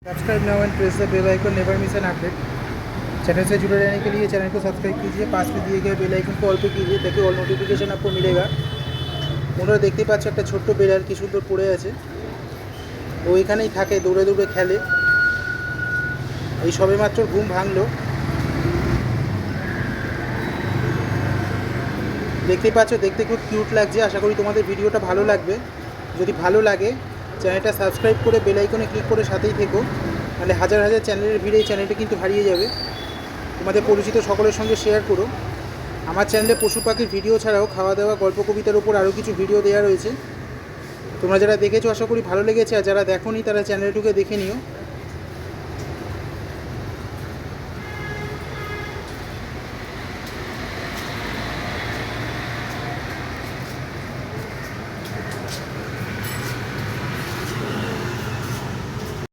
Subscribe now and press the bell icon never miss an update. Channel से जुड़े रहने के लिए चैनल को सब्सक्राइब कीजिए, पास में दिए गए बेल आइकन को ऑल पे कीजिए ताकि ऑल नोटिफिकेशन आपको मिलेगा। ওনারা দেখতে পাচ্ছ একটা ছোট্ট বেড়াল কি সুন্দর পড়ে আছে, ও এখানেই থাকে, দৌড়ে দৌড়ে খেলে। এই সবেমাত্র ঘুম ভাঙলো। দেখতেই পাচ্ছ, দেখতে খুব কিউট লাগছে। আশা করি তোমাদের ভিডিওটা ভালো লাগবে। যদি ভালো লাগে চ্যানেলটা সাবস্ক্রাইব করে বেল আইকনে ক্লিক করে সাথেই থেকো, নাহলে হাজার হাজার চ্যানেলের ভিড়ে এই চ্যানেলটা কিন্তু হারিয়ে যাবে। তোমাদের পরিচিত সকলের সঙ্গে শেয়ার করো। আমার চ্যানেলে পশু পাখির ভিডিও ছাড়াও খাওয়া দাওয়া, গল্প কবিতার উপর আরও কিছু ভিডিও দেওয়া রয়েছে। তোমরা যারা দেখেছো আশা করি ভালো লেগেছে, আর যারা দেখোনি তারা চ্যানেলটুকে দেখে নিও।